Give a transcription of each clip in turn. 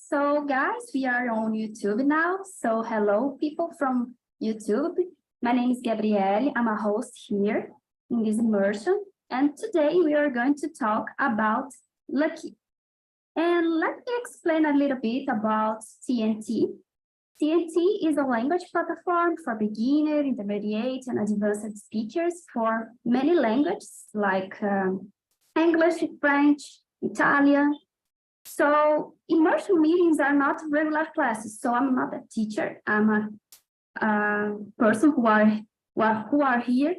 So guys, we are on YouTube now. So hello people from YouTube. My name is Gabrielle. I'm a host here in this immersion. And today we are going to talk about Lucky. And let me explain a little bit about TNT. TNT is a language platform for beginner, intermediate, and advanced speakers for many languages like English, French, Italian. So immersion meetings are not regular classes. So I'm not a teacher. I'm a person who are here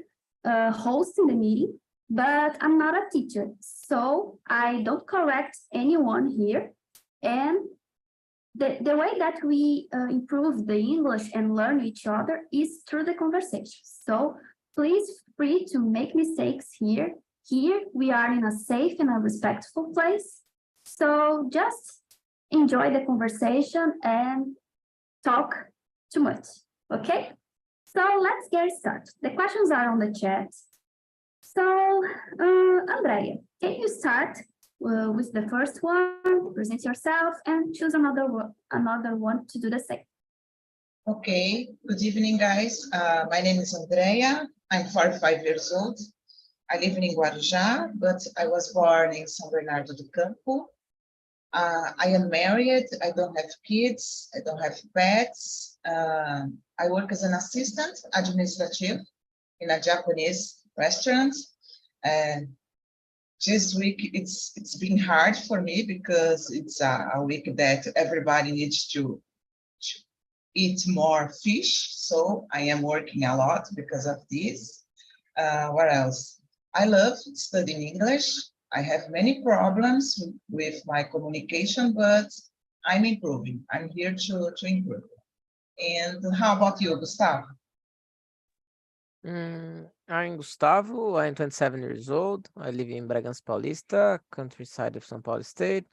hosting the meeting, but I'm not a teacher. So I don't correct anyone here. And the way that we improve the English and learn each other is through the conversation. So please feel free to make mistakes here. Here we are in a safe and a respectful place. So just enjoy the conversation and talk too much, okay? So let's get started. The questions are on the chat. So, Andrea, can you start with the first one, present yourself, and choose another one to do the same. Okay, good evening, guys. My name is Andrea. I'm 45 years old. I live in Guarujá, but I was born in São Bernardo do Campo. I am married. I don't have kids. I don't have pets. I work as an assistant administrative in a Japanese restaurant. And this week, it's been hard for me because it's a week that everybody needs to eat more fish. So I am working a lot because of this. What else? I love studying English. I have many problems with my communication, but I'm improving. I'm here to improve. And how about you, Gustavo? I'm Gustavo. I'm 27 years old. I live in Bragança Paulista, countryside of São Paulo State.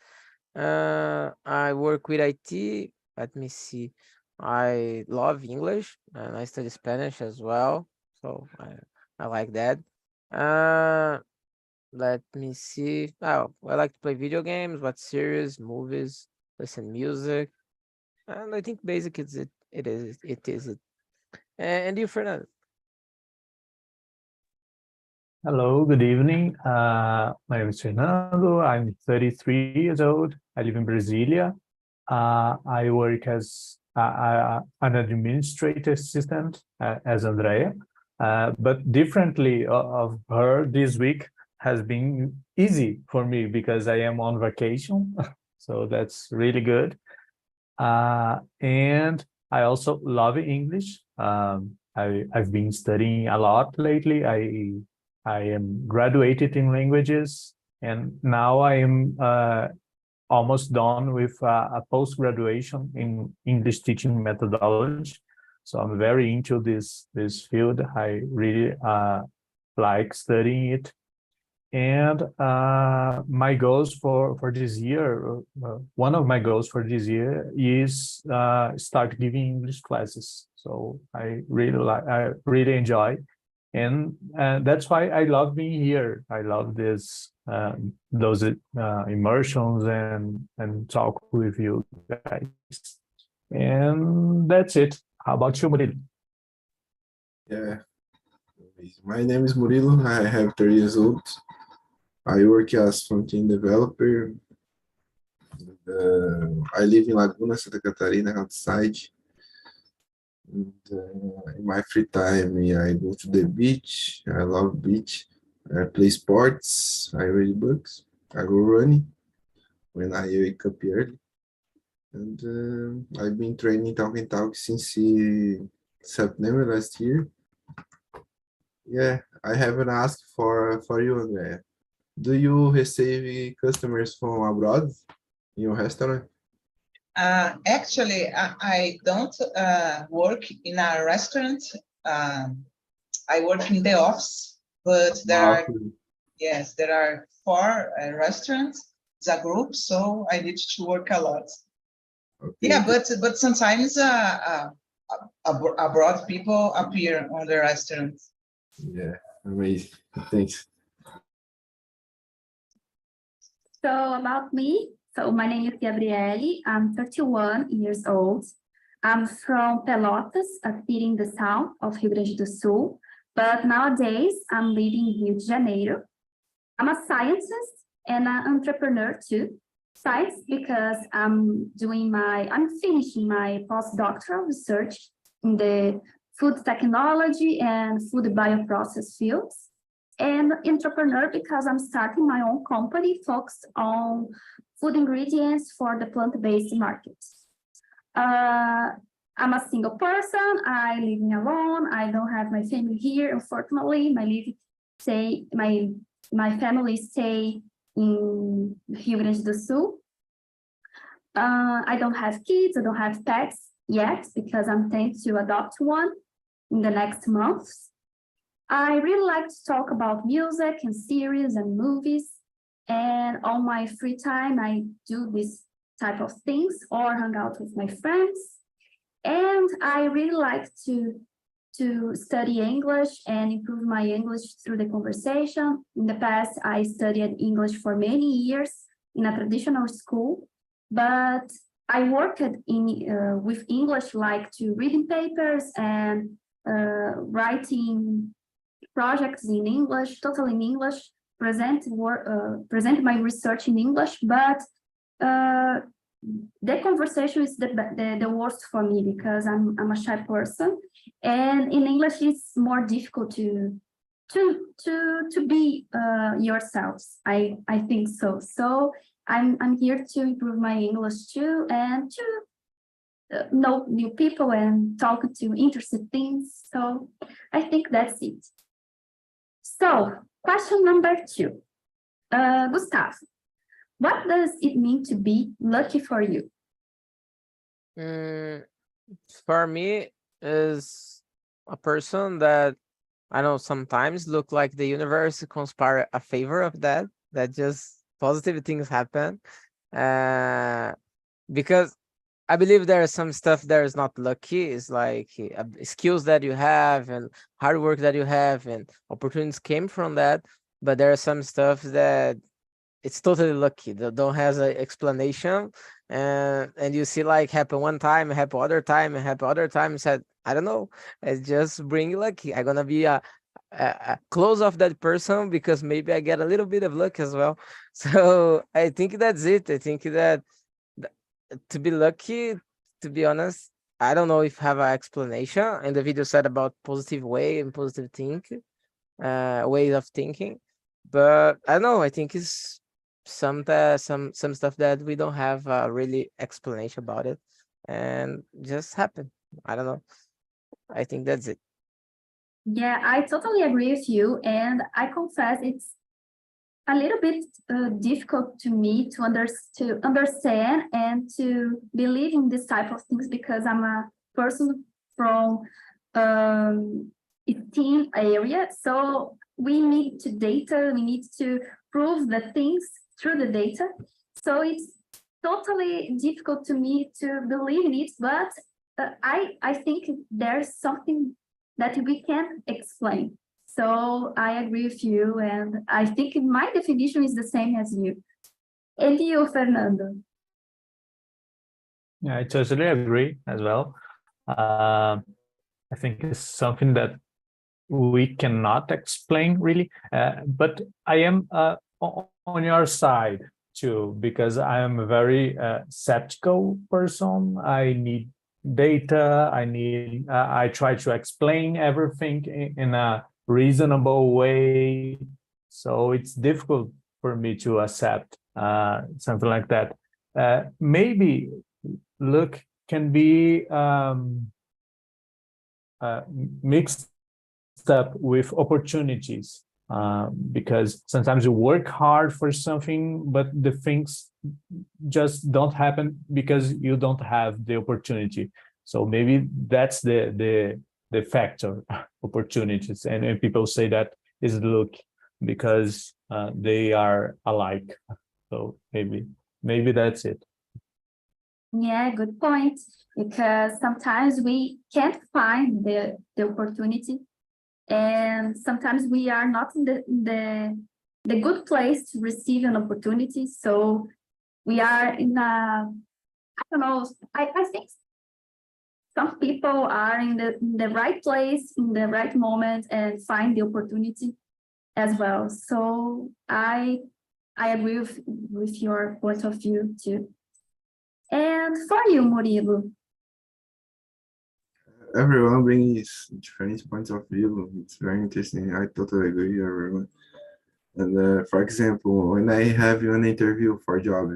I work with IT. Let me see. I love English and I study Spanish as well. So I like that. Let me see. Oh, I like to play video games, watch series, movies, listen music. And I think basic is it. It is it. And you, Fernando? Hello, good evening. My name is Fernando. I'm 33 years old. I live in Brasilia. I work as an administrative assistant as Andrea, but differently of her, this week has been easy for me because I am on vacation. So that's really good. And I also love English. I've been studying a lot lately. I am graduated in languages, and now I am almost done with a post-graduation in English teaching methodology. So I'm very into this field. I really like studying it. And my goals for this year, one of my goals for this year is start giving English classes. So I really enjoy. And that's why I love being here. I love this, those immersions and talk with you guys. And that's it. How about you, Murilo? Yeah, my name is Murilo. I have 30 years old. I work as front-end developer. I live in Laguna, Santa Catarina, outside. And, in my free time, I go to the beach. I love beach. I play sports. I read books. I go running when I wake up early. And I've been training TALKNTALK since September last year. Yeah, I haven't asked for you, Andrea. Do you receive customers from abroad in your restaurant? Actually, I don't work in a restaurant. I work in the office, but there are 4 restaurants. It's a group, so I need to work a lot. Okay. Yeah, but sometimes abroad people appear on the restaurants. Yeah, amazing. Thanks. So about me, So my name is Gabriele. I'm 31 years old. I'm from Pelotas, a city in the south of Rio Grande do Sul, but nowadays I'm living in Rio de Janeiro. I'm a scientist and an entrepreneur too. Science because I'm finishing my postdoctoral research in the food technology and food bioprocess fields. And entrepreneur because I'm starting my own company focused on food ingredients for the plant-based market. I'm a single person. I live alone. I don't have my family here, unfortunately. My family stay in Rio Grande do Sul. I don't have kids. I don't have pets yet because I'm planning to adopt one in the next months. I really like to talk about music and series and movies. And on my free time, I do this type of things or hang out with my friends. And I really like to study English and improve my English through the conversation. In the past, I studied English for many years in a traditional school, but I worked with English, like to reading papers and writing projects in English, totally in English, present my research in English, but the conversation is the worst for me because I'm a shy person, and in English it's more difficult to be yourselves. I think so. So I'm here to improve my English too, and to know new people and talk to interesting things. So I think that's it. So question number 2, Gustavo. What does it mean to be lucky for you? For me, is a person that I know sometimes look like the universe conspire a favor of that just positive things happen. Because I believe there is some stuff that is not lucky. It's like skills that you have and hard work that you have and opportunities came from that. But there are some stuff that it's totally lucky. That don't has an explanation, and you see like happen one time, happen other time, and happen other time. Said I don't know. It's just bring lucky. I'm gonna be a close of that person because maybe I get a little bit of luck as well. So I think that's it. I think that to be lucky, to be honest, I don't know if have an explanation. And the video said about positive way and positive way of thinking, but I don't know. I think it's some stuff that we don't have a really explanation about it, and just happen. I don't know. I think that's it. Yeah, I totally agree with you, and I confess it's a little bit difficult to me to understand and to believe in this type of things because I'm a person from a team area. So we need to data, we need to prove the things through the data. So it's totally difficult to me to believe in it, but I think there's something that we can explain. So I agree with you, and I think my definition is the same as you. And you, Fernando? Yeah, I totally agree as well. I think it's something that we cannot explain really, but I am on your side too, because I am a very skeptical person. I need data. I try to explain everything in a reasonable way. So it's difficult for me to accept something like that. Maybe luck can be mixed up with opportunities, because sometimes you work hard for something, but the things just don't happen because you don't have the opportunity. So maybe that's the factor, opportunities, and people say that is luck because they are alike. So maybe that's it. Yeah, good point. Because sometimes we can't find the opportunity, and sometimes we are not in the good place to receive an opportunity. So we are in a, I don't know, I think some people are in the right place, in the right moment, and find the opportunity as well. So I agree with your point of view too. And for you, Murilo. Everyone brings different points of view. It's very interesting. I totally agree, everyone. And for example, when I have an interview for a job,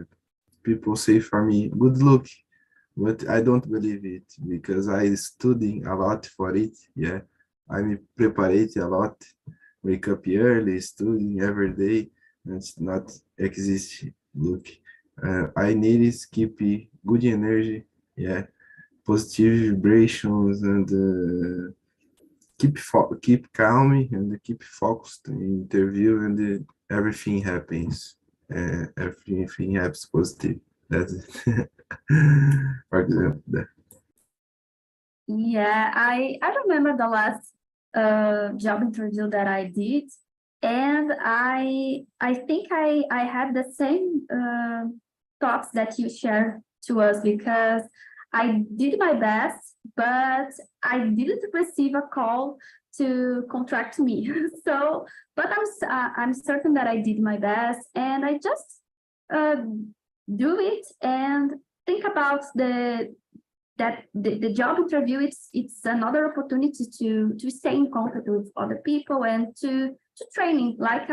people say for me, good luck, but I don't believe it because I studying a lot for it. Yeah, I'm prepared a lot, wake up early, studying every day, and it's not exist. Look, I need is keep good energy. Yeah, positive vibrations and keep calm and keep focused in interview and everything happens. Everything happens positive. That's it. For example, Yeah, I remember the last job interview that I did, and I think I had the same thoughts that you shared to us, because I did my best, but I didn't receive a call to contract me. So, but I'm certain that I did my best, and I just do it and think about the job interview. It's another opportunity to stay in contact with other people and to training like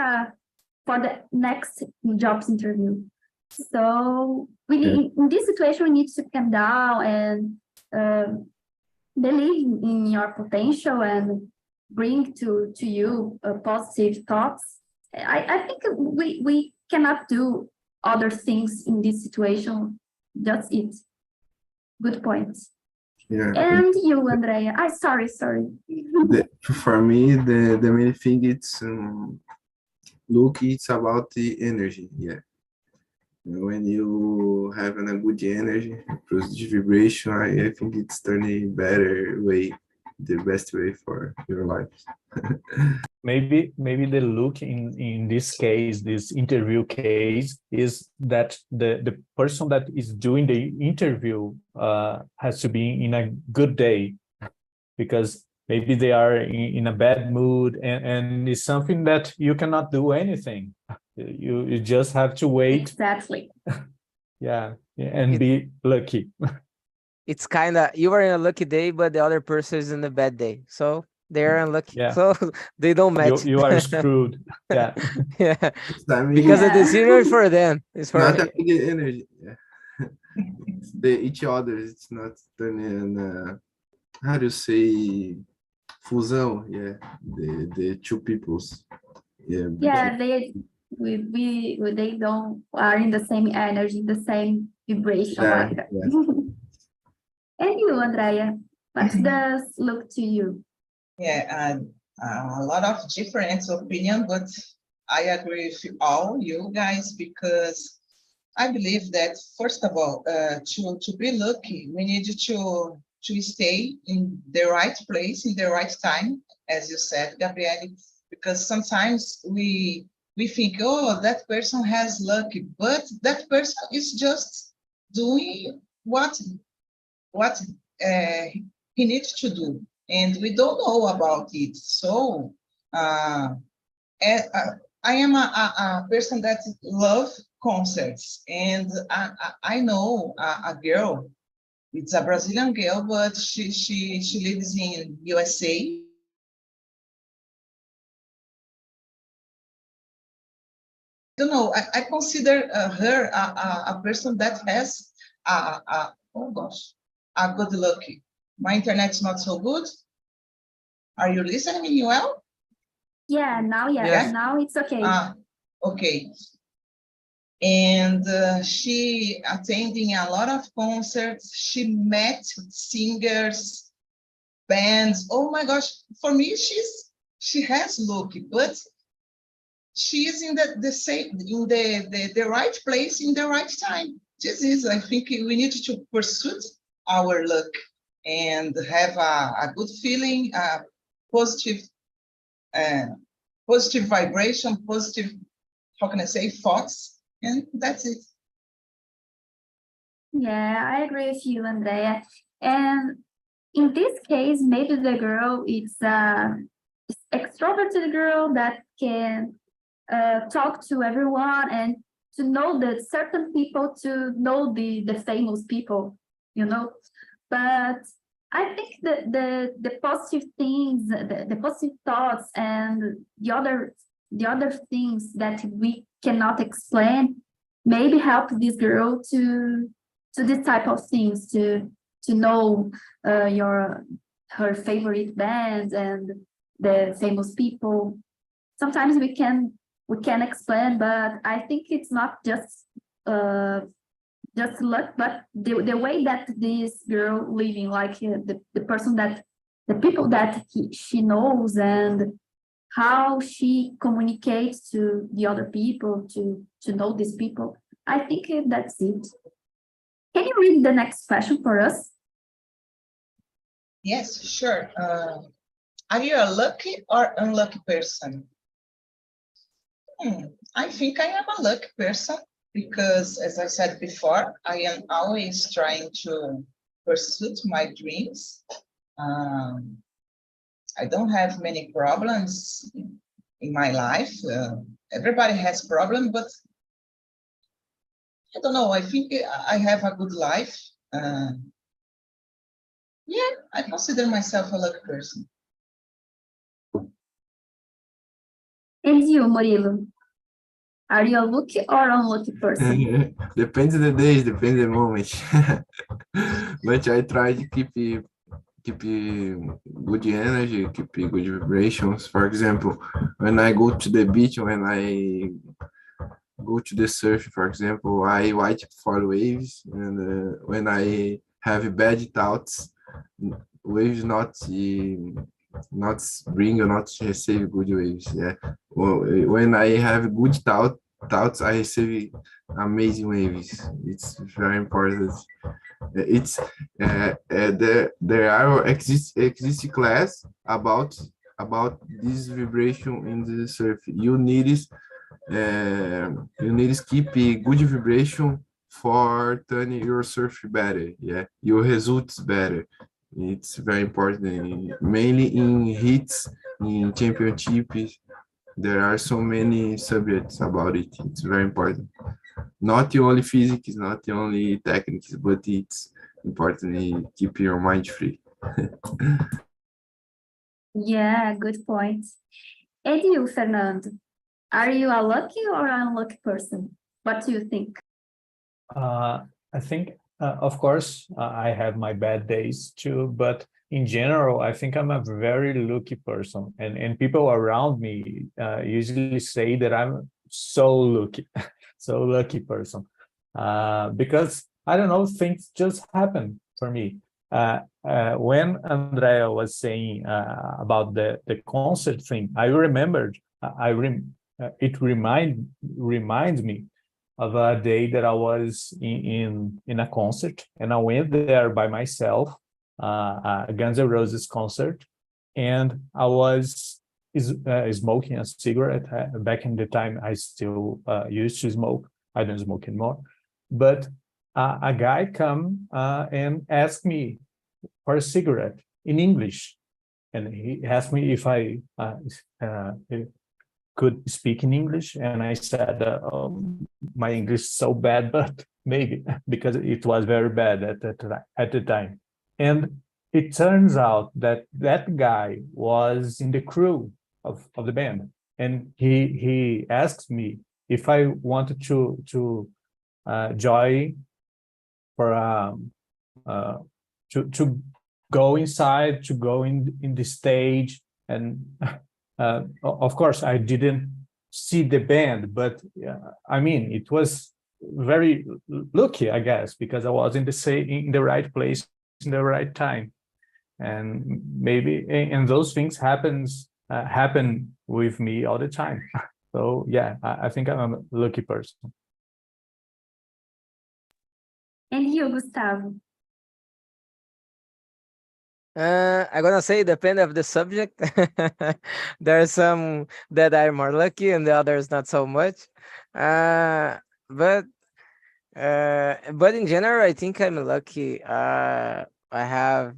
for the next jobs interview. So we need, in this situation, we need to calm down and believe in your potential and bring to you positive thoughts. I think we cannot do other things in this situation. That's it. Good point. yeah. And you, Andrea? Sorry. For me, the main thing it's look, it's about the energy. Yeah. When you have a good energy, positive vibration, I think it's turning better way, the best way for your life. Maybe the look in this case, this interview case, is that the person that is doing the interview has to be in a good day, because maybe they are in a bad mood, and it's something that you cannot do anything. You just have to wait. Exactly. Yeah, and be lucky. It's kind of, you are in a lucky day, but the other person is in a bad day. So they're unlucky. Yeah. So they don't match. You are screwed. Yeah. Yeah. I mean, Because the Yeah. decision is for them. It's for not a big energy. Yeah. They each other. It's not turning. How do you say? Fusão. Yeah. The two peoples. Yeah. Yeah, they don't are in the same energy, the same vibration. Yeah, Like that. yeah. And you, Andrea, what does look to you? Yeah, a lot of different opinion, but I agree with all you guys, because I believe that, first of all, to be lucky, we need to stay in the right place, in the right time, as you said, Gabriele, because sometimes we think, oh, that person has luck, but that person is just doing what he needs to do, and we don't know about it. So I am a person that loves concerts, and I know a girl. It's a Brazilian girl, but she lives in USA. I don't know. I consider her a person that has oh gosh, a good luck. My internet's not so good. Are you listening well? Yeah, now, Yes. now it's okay. Okay. And she attending a lot of concerts. She met singers, bands. Oh my gosh! For me, she has luck, but she is in the same in the right place in the right time. This is, I think, we need to pursue our luck and have a good feeling, positive vibration, positive, how can I say, thoughts, and that's it. Yeah, I agree with you, Andrea. And in this case, maybe the girl is extroverted girl that can talk to everyone and to know the certain people, to know the famous people, you know. But I think that the positive things, the positive thoughts, and the other things that we cannot explain maybe help this girl to this type of things, to know her favorite bands and the famous people. Sometimes we can explain, but I think it's not just luck, but the way that this girl living, like the person that the people that she knows, and how she communicates to the other people, to know these people. I think that's it. Can you read the next question for us? Yes, sure. Are you a lucky or unlucky person? I think I am a lucky person because, as I said before, I am always trying to pursue my dreams. I don't have many problems in my life. Everybody has problems, but I don't know. I think I have a good life. Yeah, I consider myself a lucky person. And you, Murilo? Are you a lucky or unlucky person? Depends the days, depends the moment. But I try to keep good energy, keep good vibrations. For example, when I go to the beach, when I go to the surf, for example, I wait for waves, and when I have bad thoughts, waves not bring or not receive good waves. Yeah. Well, when I have good thoughts, I receive amazing waves. It's very important. It's there are exist class about this vibration in the surf. You need to keep a good vibration for turning your surf better. Yeah, your results better. It's very important, mainly in hits, in championships. There are so many subjects about it. It's very important. Not only physics, not only techniques, but it's important to keep your mind free. Yeah, good point. And you, Fernando? Are you a lucky or unlucky person? What do you think? I think, of course, I have my bad days too, but in general, I think I'm a very lucky person. And people around me usually say that I'm so lucky, so lucky person. Because, I don't know, things just happen for me. When Andrea was saying about the concert thing, I remembered, it reminds me of a day that I was in a concert, and I went there by myself, a Guns N' Roses concert, and I was smoking a cigarette. Back in the time, I still used to smoke. I don't smoke anymore. But a guy come and asked me for a cigarette in English, and he asked me if I could speak in English, and I said, my English is so bad, but maybe, because it was very bad at the time. And it turns out that that guy was in the crew of the band, and he asked me if I wanted to join for to go inside, to go in the stage, and of course, I didn't see the band, but I mean, it was very lucky, I guess, because I was in the right place in the right time, and maybe and those things happen with me all the time. So yeah, I think I'm a lucky person. And you, Gustavo? I'm gonna say depend of the subject. There are some that are more lucky and the others not so much. But But in general, I think I'm lucky. I have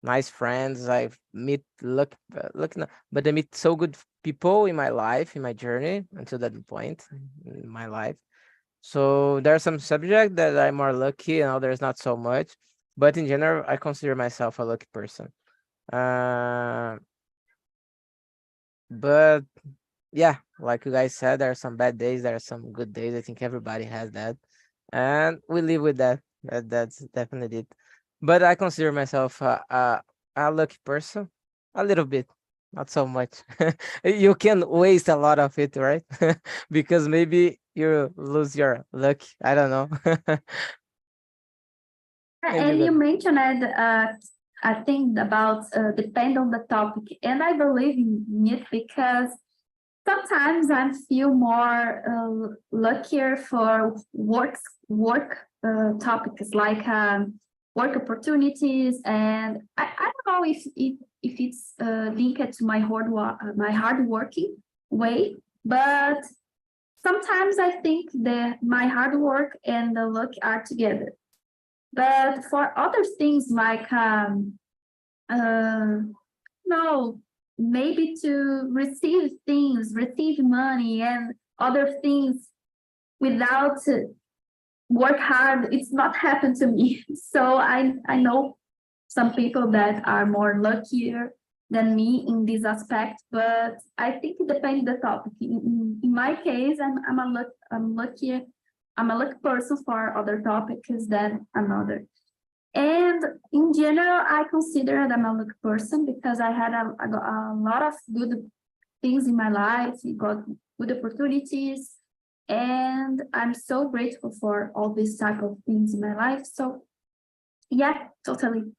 nice friends. I've met but I meet so good people in my life, in my journey until that point in my life. So there are some subjects that I'm more lucky and others not so much. But in general, I consider myself a lucky person. Uh, but yeah, like you guys said, there are some bad days, there are some good days. I think everybody has that, and we live with that. That's definitely it. But I consider myself a lucky person, a little bit, not so much. You can waste a lot of it, right? Because maybe you lose your luck. I don't know. And you And you got mentioned I think about depend on the topic, and I believe in it because sometimes I feel more luckier for work topics like work opportunities, and I don't know if it's linked to my my hard working way, but sometimes I think that my hard work and the luck are together. But for other things like uh, no, maybe to receive things, receive money and other things without work hard, it's not happened to me. So I know some people that are more luckier than me in this aspect, but I think it depends the topic. In my case, I'm a lucky person for other topics than another. And in general, I consider that I'm a lucky person because I had a lot of good things in my life, got good opportunities, and I'm so grateful for all these type of things in my life. So yeah, totally.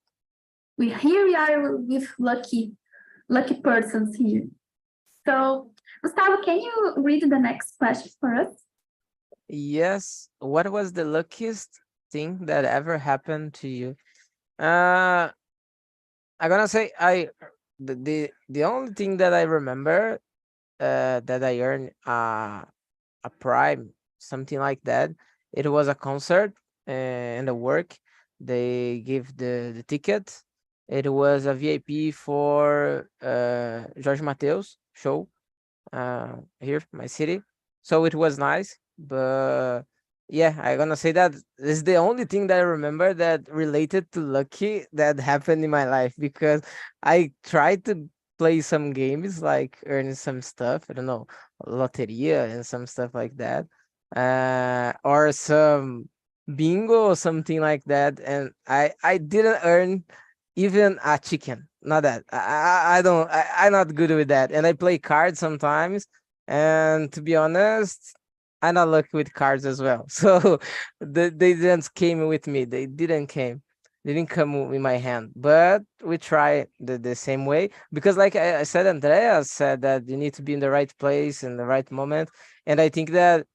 We are with lucky persons here. So Gustavo, can you read the next question for us? yes. What was the luckiest thing that ever happened to you? Uh, I'm gonna say the only thing that I remember that I earned a prime, something like that. It was a concert and a work. They give the ticket. It was a VIP for Jorge Mateus show here in my city. So it was nice. But yeah, I'm gonna say that is the only thing that I remember that related to lucky that happened in my life because I tried to play some games like earn some stuff. I don't know, loteria and some stuff like that. Or some bingo or something like that. And I didn't earn even a chicken. Not that. I don't I'm not good with that. And I play cards sometimes. And to be honest, I'm not lucky with cards as well. So they didn't came with me. They didn't come in my hand. But we try the same way. Because like I said, Andrea said that you need to be in the right place in the right moment. And I think that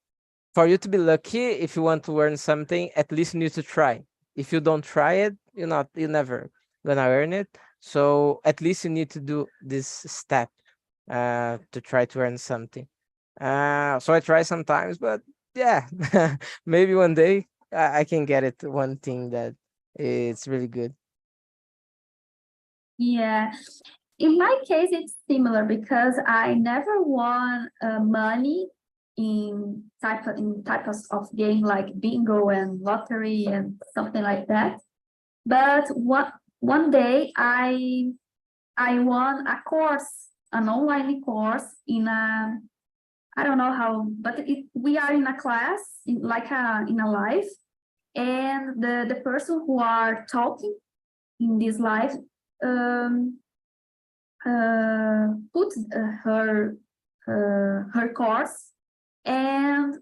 for you to be lucky, if you want to learn something, at least you need to try. If you don't try it, you're never gonna earn it. So at least you need to do this step to try to earn something. So I try sometimes, but yeah, maybe one day I can get it. One thing that it's really good. Yeah, in my case, it's similar because I never won money in types of game like bingo and lottery and something like that. But one day I won a course, an online course in a I don't know how, but we are in a class in a live, and the person who are talking in this live um, put her course, and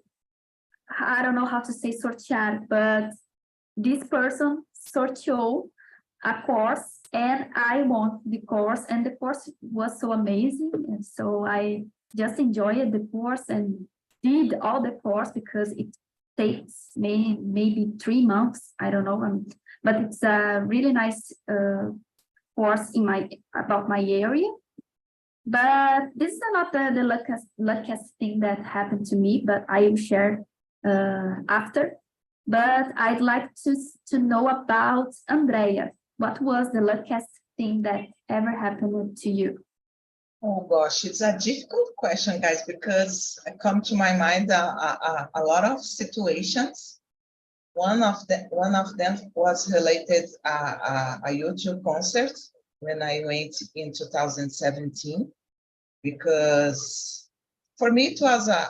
I don't know how to say sortear, but this person sorteou a course and I won the course, and the course was so amazing, and so I just enjoyed the course and did all the course because it takes maybe 3 months, I don't know, but it's a really nice course about my area. But this is not the luckiest thing that happened to me, but I will share after. but I'd like to know about Andrea. What was the luckiest thing that ever happened to you? Oh gosh, it's a difficult question, guys, because I come to my mind a lot of situations. One of them was related a YouTube concert when I went in 2017, because for me it was a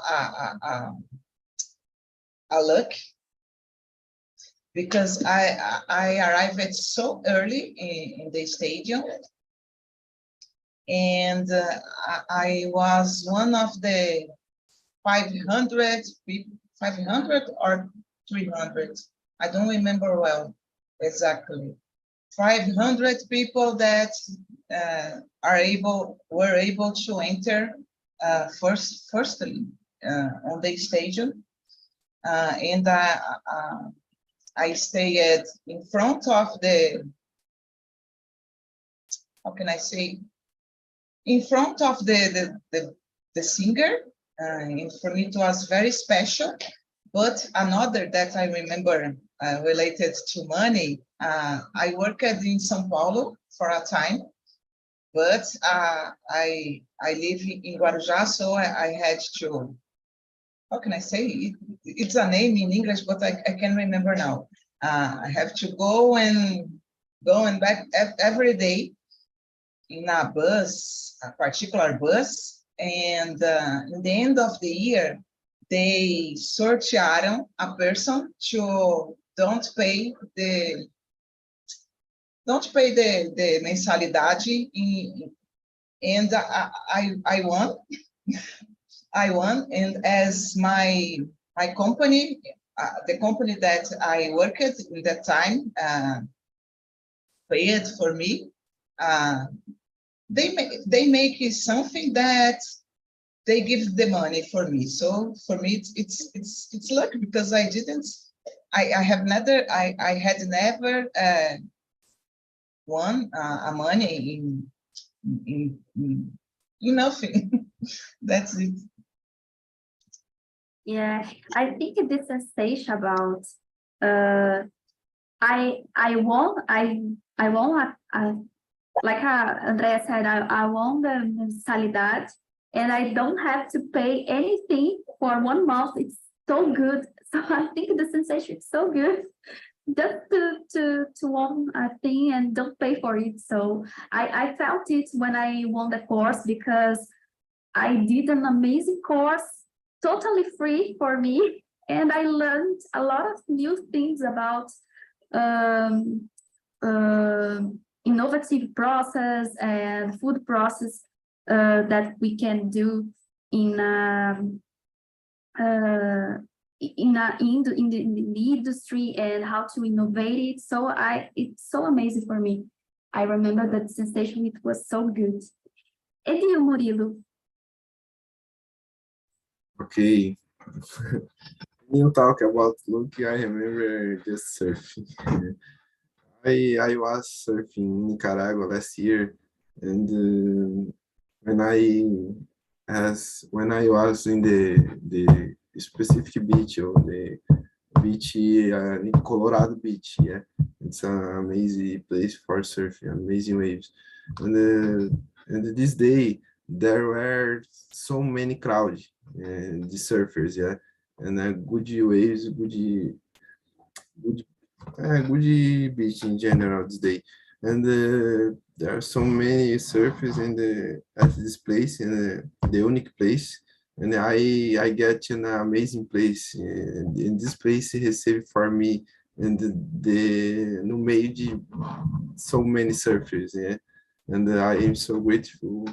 luck, because I arrived so early in the stadium, and I was one of the 500 people, 500 or 300. I don't remember well exactly. 500 people that were able to enter firstly on the stadium, and I stayed in front of the, how can I say, in front of the singer, and for me it was very special. But another that I remember related to money, I worked in São Paulo for a time, but I live in Guarujá, so I had to, how can I say it? It's a name in English, but I can't remember now. I have to go and back every day in a bus, a particular bus, and in the end of the year, they sortearam a person to don't pay the mensalidade, and I won. I won, and as my company, the company that I worked at in that time, paid for me. They make it something that they give the money for me. So for me, it's luck, because I had never won a money in nothing. That's it. Yeah, I think this sensation about I won like Andrea said, I won the mensalidade, and I don't have to pay anything for 1 month. It's so good. So I think the sensation is so good, just to won a thing and don't pay for it. So I felt it when I won the course, because I did an amazing course, totally free for me, and I learned a lot of new things about innovative process and food process that we can do in the industry, and how to innovate it. So it's so amazing for me. I remember that sensation, it was so good. And you, Murilo? Okay. When you talk about look, I remember just surfing. I was surfing in Nicaragua last year, and when I was in the specific beach, or the beach in Colorado Beach, yeah, it's an amazing place for surfing, amazing waves, and this day there were so many crowds, the surfers, yeah, and good waves, good beach in general this day, and there are so many surfers at this place, and the unique place, and I get an amazing place, and in this place received for me, and no meio de so many surfers, yeah, and I am so grateful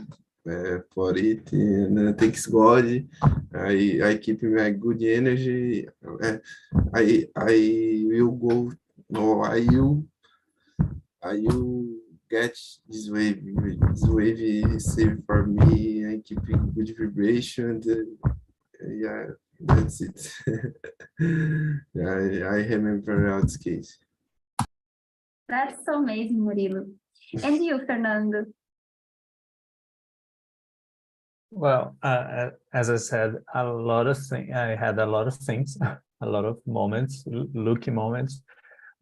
for it, and thanks God, I keep my good energy. I will go, no, I will get this wave. This wave receive for me. I keep good vibration. Yeah, that's it. Yeah, I remember how this case. That's so amazing, Murilo. And you, Fernando? Well, as I said, I had a lot of things. a lot of moments, lucky moments.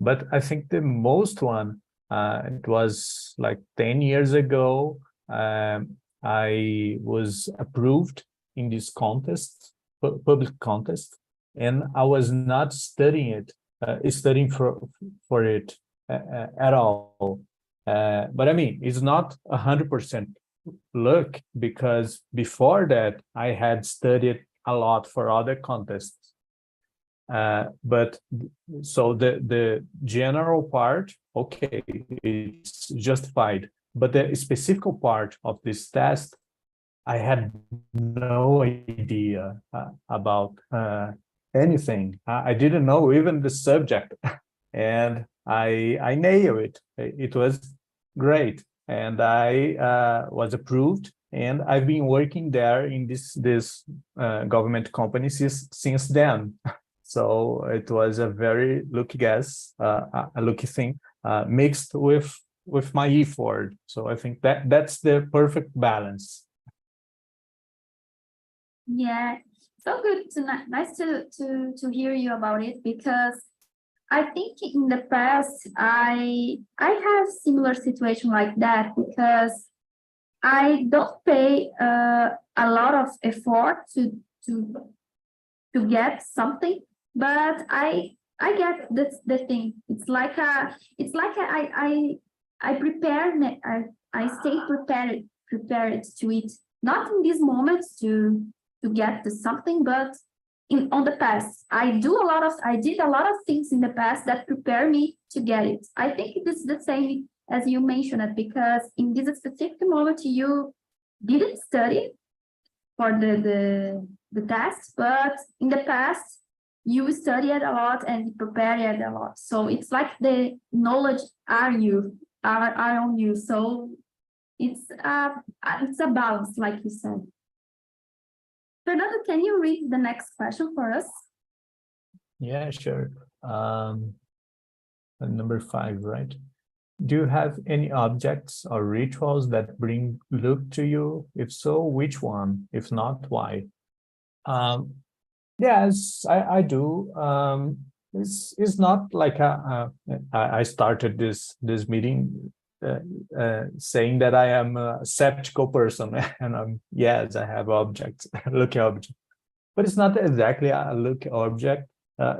But I think the most one, it was like 10 years ago. I was approved in this contest, public contest, and I was not studying for it at all. But I mean, it's not 100% luck, because before that I had studied a lot for other contests. But so the general part, okay, it's justified. But the specific part of this test, I had no idea about anything. I didn't know even the subject, and I nailed it. It was great, and I was approved. And I've been working there in this government company since then. So it was a very lucky guess, a lucky thing, mixed with my effort. So I think that's the perfect balance. Yeah, so good. Nice to hear you about it, because I think in the past I have similar situation like that, because I don't pay a lot of effort to get something, but I get the thing. It's like I prepare me. I stay prepared to it. Not in these moments to get to something, but on the past. I did a lot of things in the past that prepare me to get it. I think it is the same as you mentioned it, because in this specific moment you didn't study for the test, but in the past you studied a lot and prepared a lot. So it's like the knowledge are on you. So it's a balance, like you said. Fernando, can you read the next question for us? Yeah, sure. Number 5, right? Do you have any objects or rituals that bring luck to you? If so, which one? If not, why? Yes, I do. It's not like I started this meeting saying that I am a skeptical person, and yes, I have objects, lucky object, but it's not exactly a lucky object.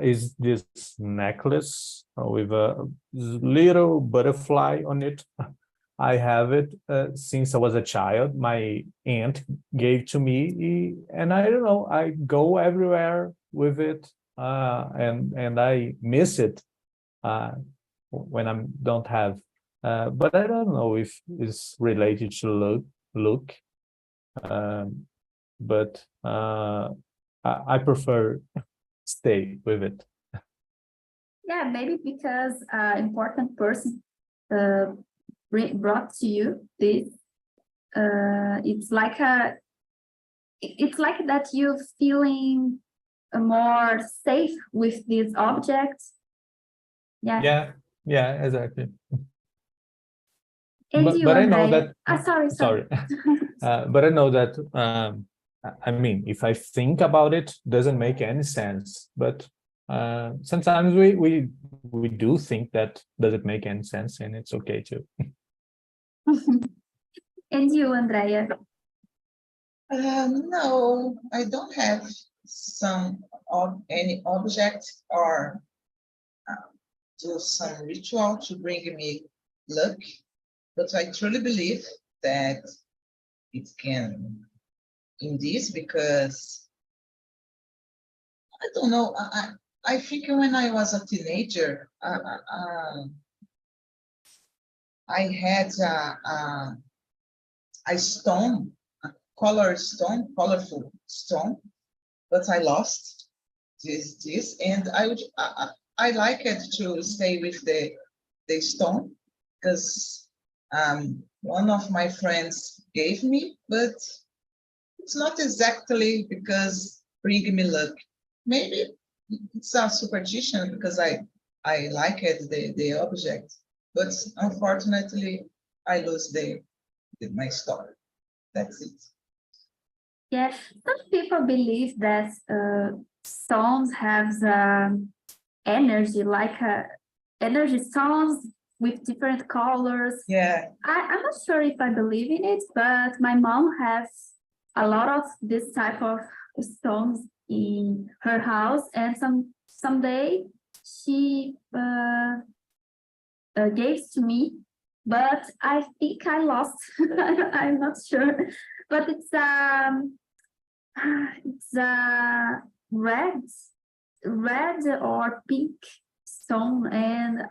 Is this necklace with a little butterfly on it. I have it since I was a child. My aunt gave to me, and I don't know, I go everywhere with it, and I miss it when I don't have. But I don't know if it's related to look. But I prefer stay with it. Yeah, maybe because important person brought to you this. It's like that you're feeling more safe with this object. Yeah. Yeah, exactly. And you, but I know Andrea? that. Sorry. But I know that. I mean, if I think about it, doesn't make any sense. But sometimes we do think that doesn't make any sense, and it's okay too. And you, Andrea? No, I don't have any object or do some ritual to bring me luck, but I truly believe that it can in this, because I don't know, I think when I was a teenager, I had a stone, a colorful stone, but I lost this, and I like it to stay with the stone, because one of my friends gave me, but it's not exactly because bring me luck. Maybe it's a superstition because I like it, the object, but unfortunately I lose my story. That's it. Yeah, some people believe that songs have energy, like energy songs with different colors. Yeah. I'm not sure if I believe in it, but my mom has a lot of this type of songs in her house, and someday she gave to me, but I think I lost. I'm not sure, but it's a red or pink song, and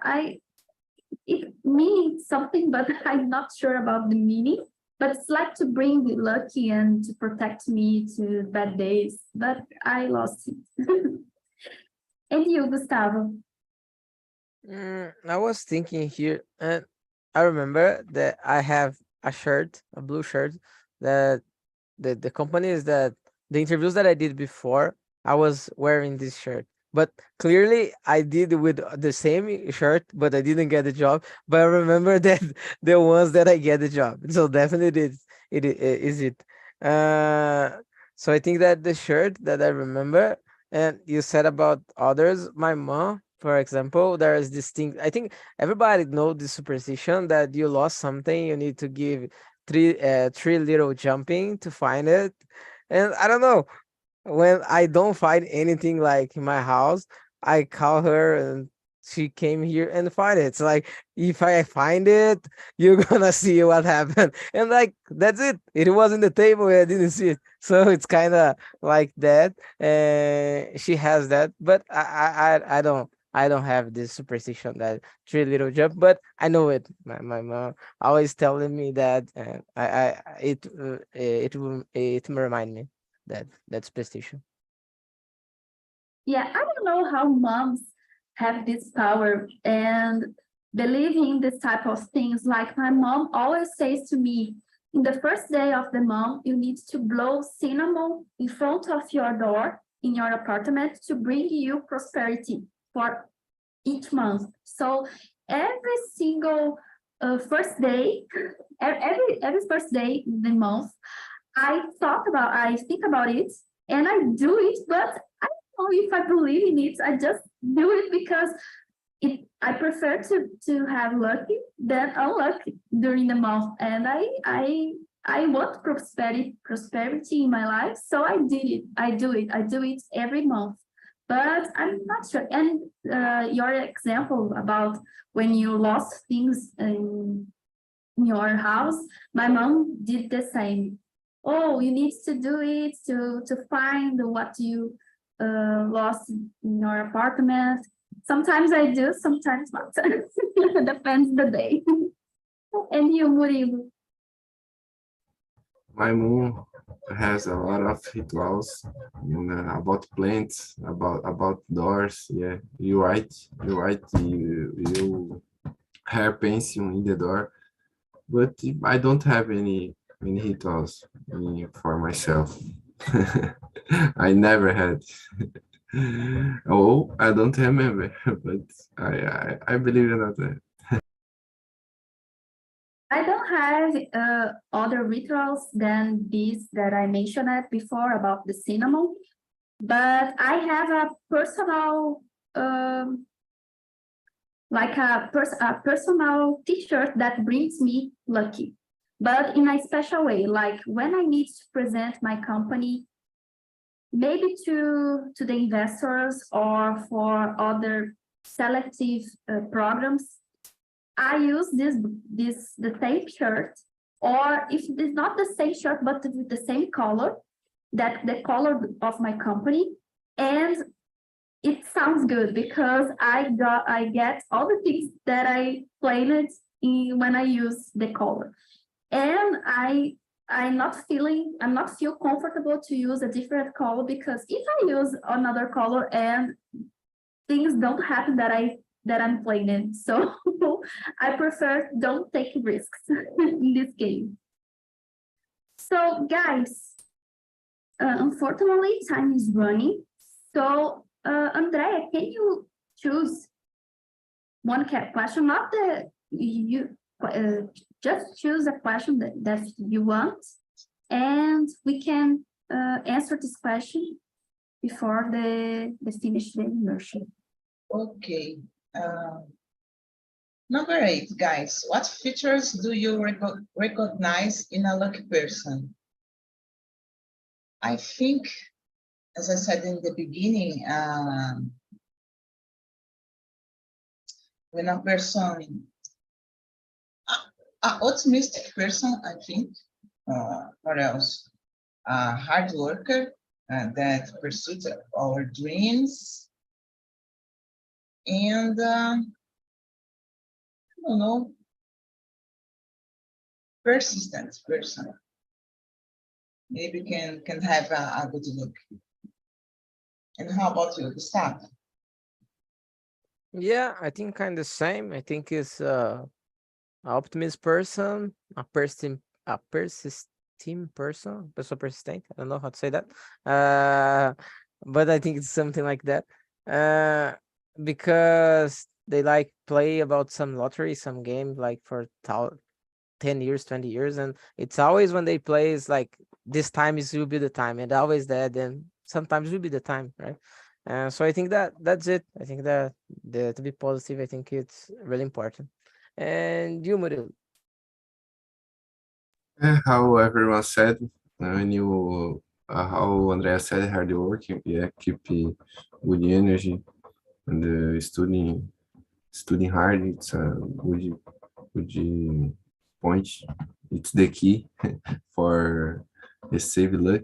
it means something, but I'm not sure about the meaning. But it's like to bring the lucky and to protect me to bad days. But I lost it. And you, Gustavo? I was thinking here, and I remember that I have a shirt, a blue shirt, that the companies that the interviews that I did before, I was wearing this shirt. But clearly, I did with the same shirt, but I didn't get the job. But I remember that the ones that I get the job, so definitely is it. Uh, so I think that the shirt that I remember, and you said about others, my mom, for example, there is this thing. I think everybody know this superstition that you lost something, you need to give three little jumping to find it. And I don't know, when I don't find anything like in my house, I call her and she came here and find it. It's like, if I find it, you're gonna see what happened. And like that's it. It was in the table and I didn't see it. So it's kind of like that. And she has that, but I don't have this superstition that three little jump, but I know it. My mom always telling me that, and it will remind me that superstition. Yeah, I don't know how moms have this power and believe in this type of things. Like my mom always says to me, in the first day of the month, you need to blow cinnamon in front of your door in your apartment to bring you prosperity for each month. So every single first day, every first day in the month, I think about it and I do it, but I don't know if I believe in it. I just do it because I prefer to have lucky than unlucky during the month. And I want prosperity in my life. So I did it. I do it every month. But I'm not sure. And your example about when you lost things in your house, my mom did the same. Oh, you need to do it to find what you lost in your apartment. Sometimes I do, sometimes not. Depends the day. And you, Murilo? My mom has a lot of rituals, about plants, about doors. Yeah, you write you hair pencil in the door, but I don't have any rituals for myself. I never had. Oh, I don't remember, but I believe in that. I don't have other rituals than these that I mentioned before about the cinnamon, but I have a personal, like a personal T-shirt that brings me lucky, but in a special way. Like when I need to present my company, maybe to the investors or for other selective programs, I use the same shirt, or if it's not the same shirt, but with the same color, that the color of my company, and it sounds good because I get all the things that I planned in when I use the color, and I'm not feel comfortable to use a different color, because if I use another color and things don't happen that I'm planning. So I prefer don't take risks in this game. So guys, unfortunately time is running. So Andrea, can you choose one question? Not that you just choose a question that you want, and we can answer this question before the finish the immersion. Okay. Number 8, guys. What features do you recognize in a lucky person? I think, as I said in the beginning, when a person, an optimistic person, I think, or else a hard worker that pursues our dreams, and I don't know, persistent person. Maybe can have a good look. And how about you, Gustavo? Yeah, I think kind of same. I think it's an optimist person, a persistent person, pessoa persistente. I don't know how to say that. But I think it's something like that. Because they like play about some lottery, some game like for 10 years, 20 years, and it's always when they play is like this time will be the time, and always that, and sometimes will be the time, right? So I think that's it. I think that to be positive, I think it's really important. And you, Murilo? How everyone said, when you, how Andrea said, hard working, yeah, keep good energy and studying hard. It's a good point. It's the key for receive luck.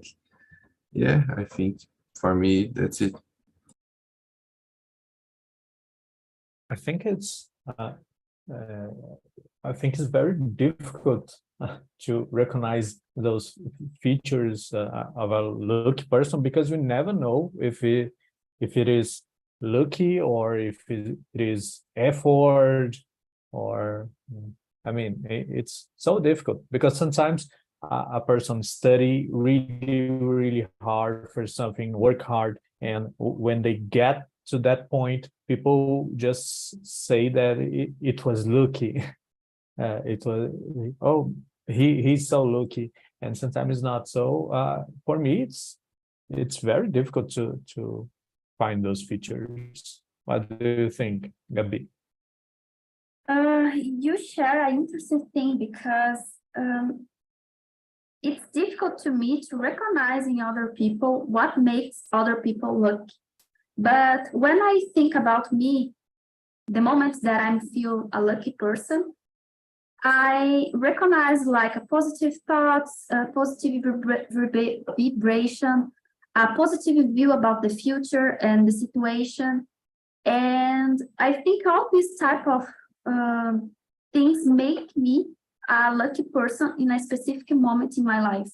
Yeah, I think for me that's it. I think it's very difficult to recognize those features of a lucky person, because we never know if it is lucky or if it is effort, or I mean, it's so difficult because sometimes a person study really hard for something, work hard, and when they get to that point, people just say that it was lucky. It was, oh, he's so lucky, and sometimes it's not so. For me, it's very difficult to find those features. What do you think, Gabi? You share an interesting thing because it's difficult to me to recognize in other people what makes other people lucky. But when I think about me, the moments that I feel a lucky person, I recognize like a positive thoughts, a positive vibration, a positive view about the future and the situation. And I think all these type of things make me a lucky person in a specific moment in my life.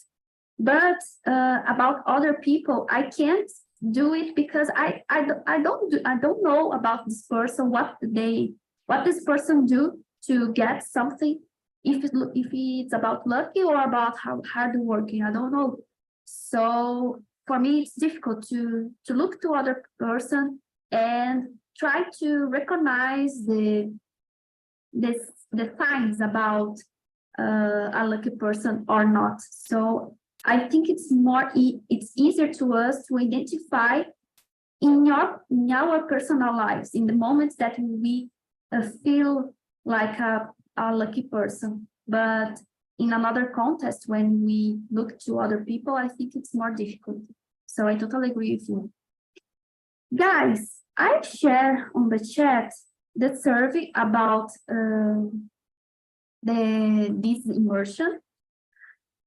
But about other people, I can't do it because I don't know about this person, what this person do to get something, if it's about lucky or about how hard working, I don't know. So for me, it's difficult to look to other person and try to recognize the signs about a lucky person or not. So I think it's it's easier to us to identify in our personal lives, in the moments that we feel like a lucky person. But in another context, when we look to other people, I think it's more difficult. So I totally agree with you. Guys, I share on the chat the survey about this immersion.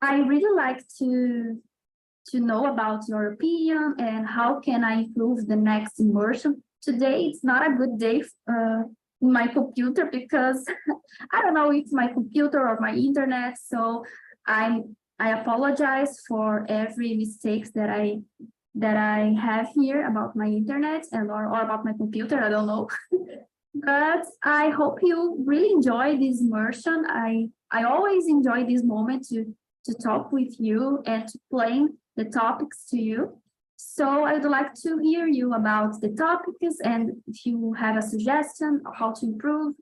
I really like to know about your opinion and how can I improve the next immersion. Today, it's not a good day in my computer because I don't know if it's my computer or my internet. So I apologize for every mistakes that I have here about my internet or about my computer. I don't know. But I hope you really enjoy this immersion. I always enjoy this moment to talk with you and to explain the topics to you. So I would like to hear you about the topics and if you have a suggestion of how to improve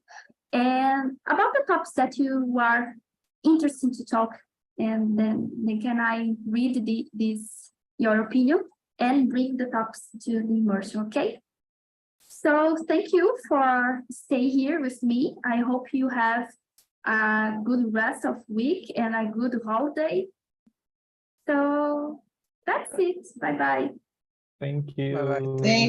and about the topics that you are interested to talk and then can I read your opinion and bring the topics to the immersion, okay? So thank you for staying here with me. I hope you have a good rest of week and a good holiday. So that's it. Bye-bye. Thank you. Bye-bye. Thank